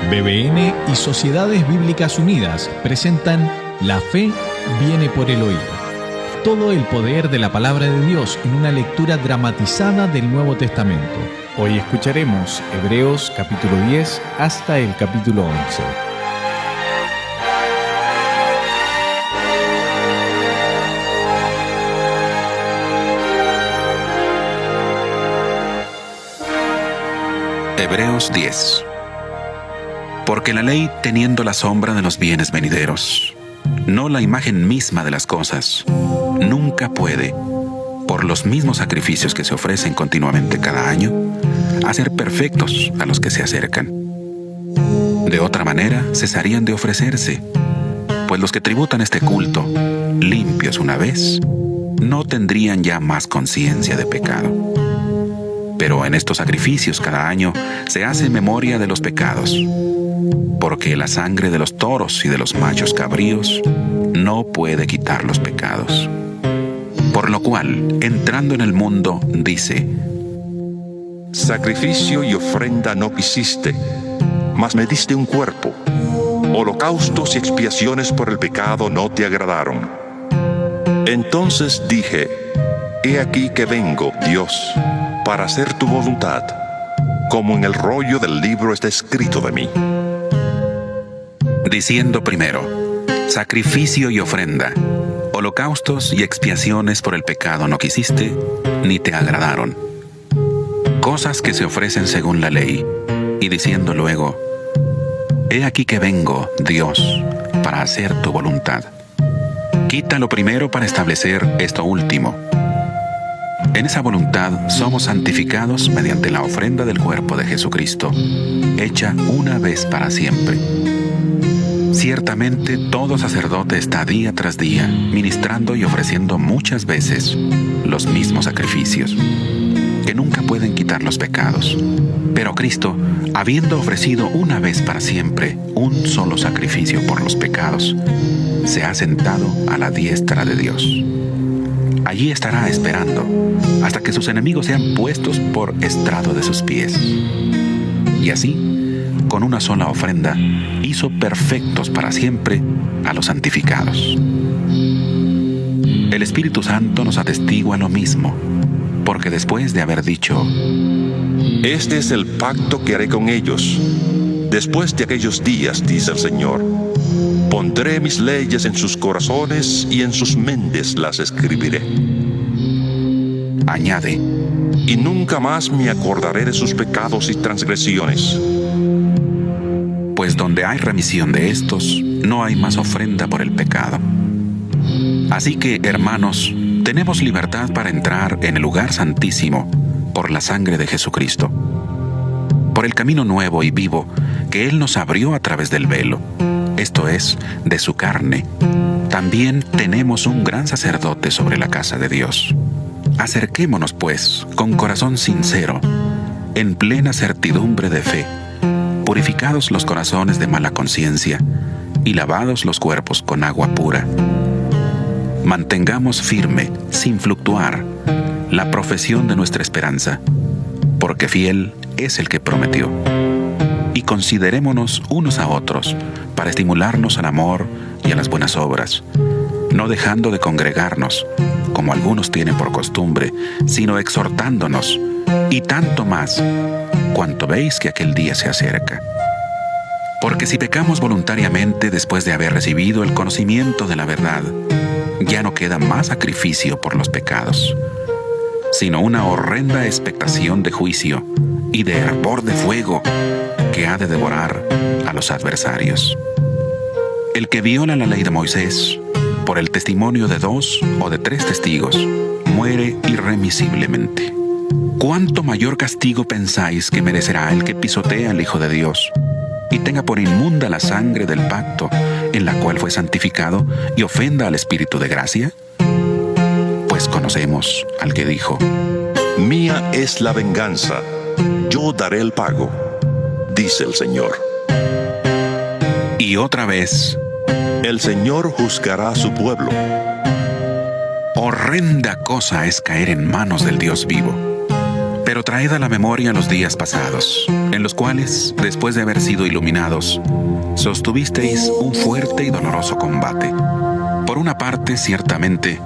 BBN y Sociedades Bíblicas Unidas presentan La Fe viene por el oír. Todo el poder de la palabra de Dios en una lectura dramatizada del Nuevo Testamento. Hoy escucharemos Hebreos capítulo 10 hasta el capítulo 11. Hebreos 10. Porque la ley, teniendo la sombra de los bienes venideros, no la imagen misma de las cosas, nunca puede, por los mismos sacrificios que se ofrecen continuamente cada año, hacer perfectos a los que se acercan. De otra manera, cesarían de ofrecerse, pues los que tributan este culto, limpios una vez, no tendrían ya más conciencia de pecado. Pero en estos sacrificios cada año se hace memoria de los pecados, porque la sangre de los toros y de los machos cabríos no puede quitar los pecados. Por lo cual, entrando en el mundo, dice: Sacrificio y ofrenda no quisiste, mas me diste un cuerpo. Holocaustos y expiaciones por el pecado no te agradaron. Entonces dije: He aquí que vengo, Dios, para hacer tu voluntad, como en el rollo del libro está escrito de mí. Diciendo primero: sacrificio y ofrenda, holocaustos y expiaciones por el pecado no quisiste, ni te agradaron. Cosas que se ofrecen según la ley, y diciendo luego: He aquí que vengo, Dios, para hacer tu voluntad. Quita lo primero para establecer esto último. En esa voluntad somos santificados mediante la ofrenda del cuerpo de Jesucristo, hecha una vez para siempre. Ciertamente todo sacerdote está día tras día ministrando y ofreciendo muchas veces los mismos sacrificios, que nunca pueden quitar los pecados. Pero Cristo, habiendo ofrecido una vez para siempre un solo sacrificio por los pecados, se ha sentado a la diestra de Dios. Allí estará esperando hasta que sus enemigos sean puestos por estrado de sus pies. Y así, con una sola ofrenda, hizo perfectos para siempre a los santificados. El Espíritu Santo nos atestigua lo mismo, porque después de haber dicho: Este es el pacto que haré con ellos. Después de aquellos días, dice el Señor, pondré mis leyes en sus corazones y en sus mentes las escribiré. Añade: Y nunca más me acordaré de sus pecados y transgresiones. Pues donde hay remisión de estos, no hay más ofrenda por el pecado. Así que, hermanos, tenemos libertad para entrar en el lugar santísimo por la sangre de Jesucristo, por el camino nuevo y vivo que Él nos abrió a través del velo, esto es, de su carne. También tenemos un gran sacerdote sobre la casa de Dios. Acerquémonos, pues, con corazón sincero, en plena certidumbre de fe, purificados los corazones de mala conciencia y lavados los cuerpos con agua pura. Mantengamos firme, sin fluctuar, la profesión de nuestra esperanza, porque fiel es el que prometió. Y considerémonos unos a otros para estimularnos al amor y a las buenas obras, no dejando de congregarnos, como algunos tienen por costumbre, sino exhortándonos, y tanto más, cuanto veis que aquel día se acerca. Porque si pecamos voluntariamente después de haber recibido el conocimiento de la verdad, ya no queda más sacrificio por los pecados, sino una horrenda expectación de juicio y de hervor de fuego que ha de devorar a los adversarios. El que viola la ley de Moisés, por el testimonio de 2 o de 3 testigos, muere irremisiblemente. ¿Cuánto mayor castigo pensáis que merecerá el que pisotea al Hijo de Dios y tenga por inmunda la sangre del pacto en la cual fue santificado y ofenda al Espíritu de gracia? Pues conocemos al que dijo: Mía es la venganza, yo daré el pago, dice el Señor. Y otra vez: El Señor juzgará a su pueblo. Horrenda cosa es caer en manos del Dios vivo. Pero traed a la memoria los días pasados, en los cuales, después de haber sido iluminados, sostuvisteis un fuerte y doloroso combate. Por una parte, ciertamente,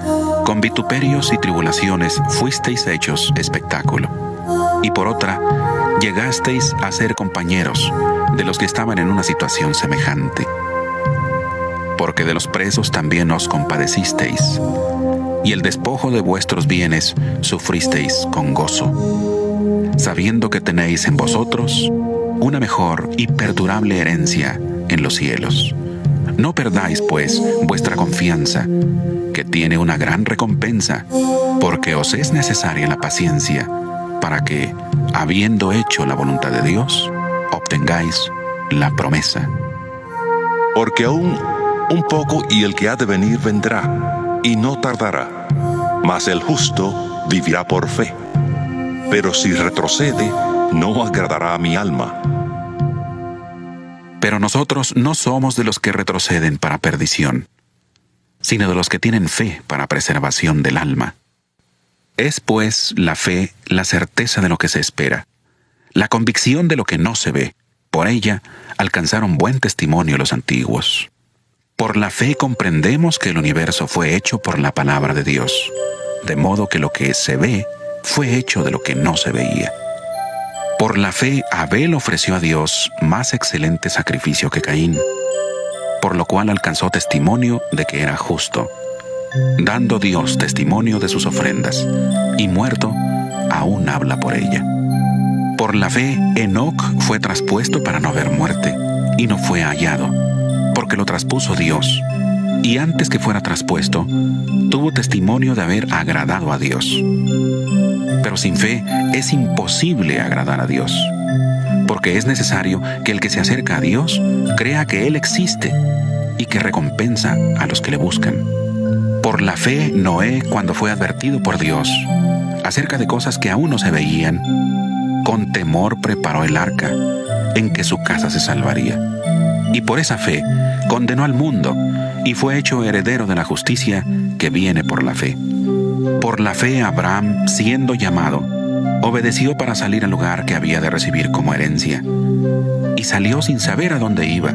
con vituperios y tribulaciones fuisteis hechos espectáculo. Y por otra, llegasteis a ser compañeros de los que estaban en una situación semejante. Porque de los presos también os compadecisteis, y el despojo de vuestros bienes sufristeis con gozo, sabiendo que tenéis en vosotros una mejor y perdurable herencia en los cielos. No perdáis, pues, vuestra confianza, que tiene una gran recompensa, porque os es necesaria la paciencia, para que, habiendo hecho la voluntad de Dios, obtengáis la promesa. Porque aún un poco y el que ha de venir vendrá, y no tardará. Mas el justo vivirá por fe. Pero si retrocede, no agradará a mi alma. Pero nosotros no somos de los que retroceden para perdición, sino de los que tienen fe para preservación del alma. Es pues la fe la certeza de lo que se espera, la convicción de lo que no se ve. Por ella alcanzaron buen testimonio los antiguos. Por la fe comprendemos que el universo fue hecho por la palabra de Dios, de modo que lo que se ve fue hecho de lo que no se veía. Por la fe Abel ofreció a Dios más excelente sacrificio que Caín, por lo cual alcanzó testimonio de que era justo, dando Dios testimonio de sus ofrendas, y muerto aún habla por ella. Por la fe Enoc fue traspuesto para no ver muerte, y no fue hallado, porque lo traspuso Dios, y antes que fuera traspuesto, tuvo testimonio de haber agradado a Dios. Pero sin fe es imposible agradar a Dios, porque es necesario que el que se acerca a Dios crea que Él existe y que recompensa a los que le buscan. Por la fe Noé, cuando fue advertido por Dios acerca de cosas que aún no se veían, con temor preparó el arca en que su casa se salvaría. Y por esa fe condenó al mundo y fue hecho heredero de la justicia que viene por la fe. Por la fe Abraham, siendo llamado, obedeció para salir al lugar que había de recibir como herencia, y salió sin saber a dónde iba.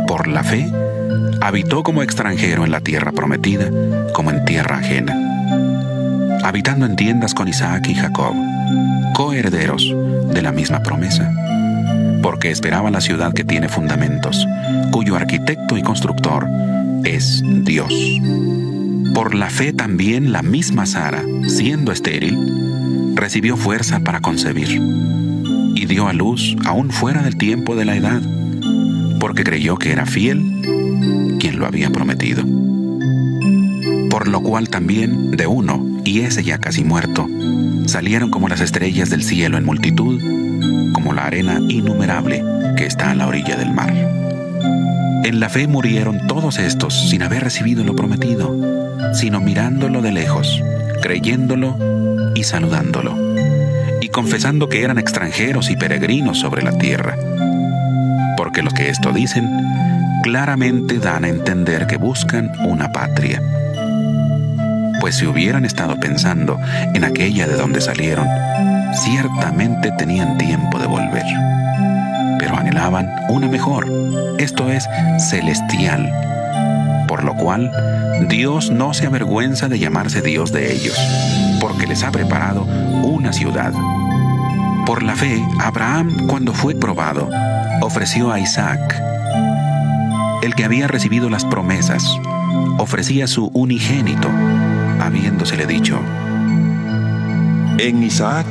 Por la fe habitó como extranjero en la tierra prometida, como en tierra ajena, habitando en tiendas con Isaac y Jacob, coherederos de la misma promesa, porque esperaba la ciudad que tiene fundamentos, cuyo arquitecto y constructor es Dios. Por la fe también la misma Sara, siendo estéril, recibió fuerza para concebir, y dio a luz aún fuera del tiempo de la edad, porque creyó que era fiel quien lo había prometido. Por lo cual también de uno, y ese ya casi muerto, salieron como las estrellas del cielo en multitud, como la arena innumerable que está a la orilla del mar. En la fe murieron todos estos sin haber recibido lo prometido, sino mirándolo de lejos, creyéndolo y saludándolo, y confesando que eran extranjeros y peregrinos sobre la tierra. Porque los que esto dicen, claramente dan a entender que buscan una patria. Pues si hubieran estado pensando en aquella de donde salieron, ciertamente tenían tiempo de volver. Pero anhelaban una mejor, esto es, celestial. Por lo cual, Dios no se avergüenza de llamarse Dios de ellos, porque les ha preparado una ciudad. Por la fe, Abraham, cuando fue probado, ofreció a Isaac. El que había recibido las promesas, ofrecía su unigénito, habiéndosele dicho: En Isaac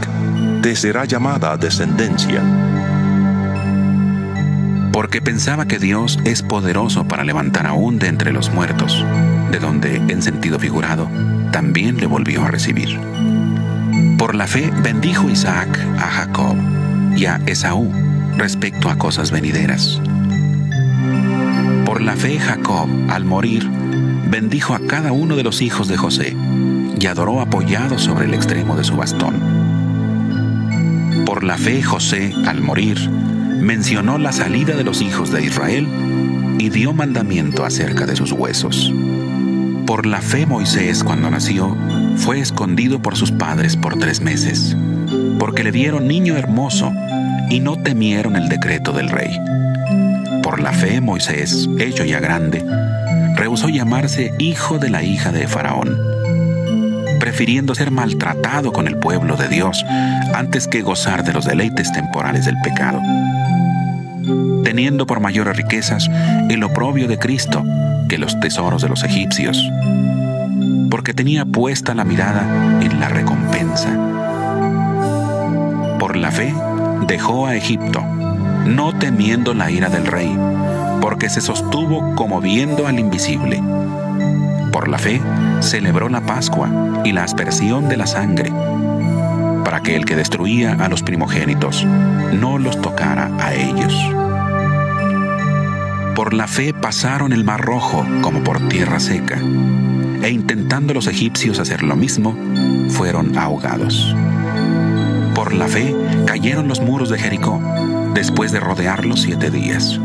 te será llamada descendencia. Porque pensaba que Dios es poderoso para levantar aún de entre los muertos, de donde, en sentido figurado, también le volvió a recibir. Por la fe bendijo Isaac a Jacob y a Esaú respecto a cosas venideras. Por la fe Jacob, al morir, bendijo a cada uno de los hijos de José y adoró apoyado sobre el extremo de su bastón. Por la fe José, al morir, mencionó la salida de los hijos de Israel y dio mandamiento acerca de sus huesos. Por la fe Moisés, cuando nació, fue escondido por sus padres por 3 meses, porque le dieron niño hermoso y no temieron el decreto del rey. Por la fe Moisés, hecho ya grande, rehusó llamarse hijo de la hija de Faraón, prefiriendo ser maltratado con el pueblo de Dios antes que gozar de los deleites temporales del pecado, teniendo por mayores riquezas el oprobio de Cristo que los tesoros de los egipcios, porque tenía puesta la mirada en la recompensa. Por la fe dejó a Egipto, no temiendo la ira del rey, porque se sostuvo como viendo al invisible. Por la fe celebró la Pascua y la aspersión de la sangre, para que el que destruía a los primogénitos no los tocara a ellos. Por la fe pasaron el Mar Rojo como por tierra seca, e intentando los egipcios hacer lo mismo, fueron ahogados. Por la fe cayeron los muros de Jericó, después de rodearlos 7 días.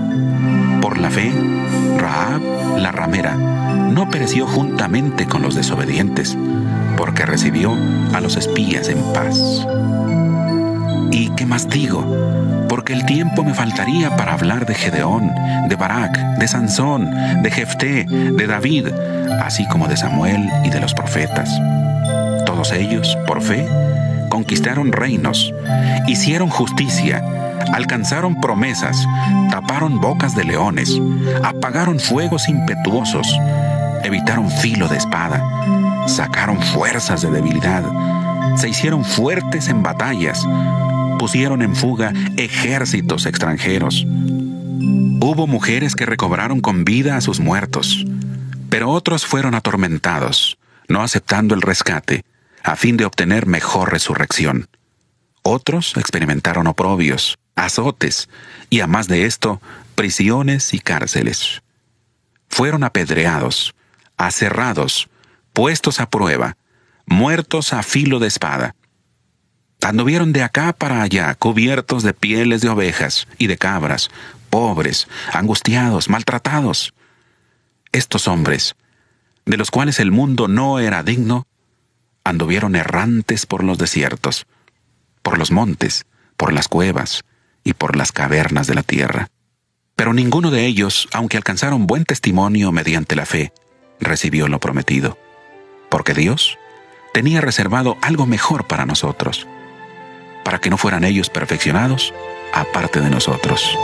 Por la fe, Rahab, la ramera, no pereció juntamente con los desobedientes, porque recibió a los espías en paz. ¿Y qué más digo? Porque el tiempo me faltaría para hablar de Gedeón, de Barak, de Sansón, de Jefté, de David, así como de Samuel y de los profetas. Todos ellos, por fe, conquistaron reinos, hicieron justicia, alcanzaron promesas, taparon bocas de leones, apagaron fuegos impetuosos, evitaron filo de espada, sacaron fuerzas de debilidad, se hicieron fuertes en batallas, pusieron en fuga ejércitos extranjeros. Hubo mujeres que recobraron con vida a sus muertos, pero otros fueron atormentados, no aceptando el rescate, a fin de obtener mejor resurrección. Otros experimentaron oprobios, azotes y, a más de esto, prisiones y cárceles. Fueron apedreados, aserrados, puestos a prueba, muertos a filo de espada. Anduvieron de acá para allá, cubiertos de pieles de ovejas y de cabras, pobres, angustiados, maltratados. Estos hombres, de los cuales el mundo no era digno, anduvieron errantes por los desiertos, por los montes, por las cuevas y por las cavernas de la tierra. Pero ninguno de ellos, aunque alcanzaron buen testimonio mediante la fe, recibió lo prometido, porque Dios tenía reservado algo mejor para nosotros, para que no fueran ellos perfeccionados aparte de nosotros.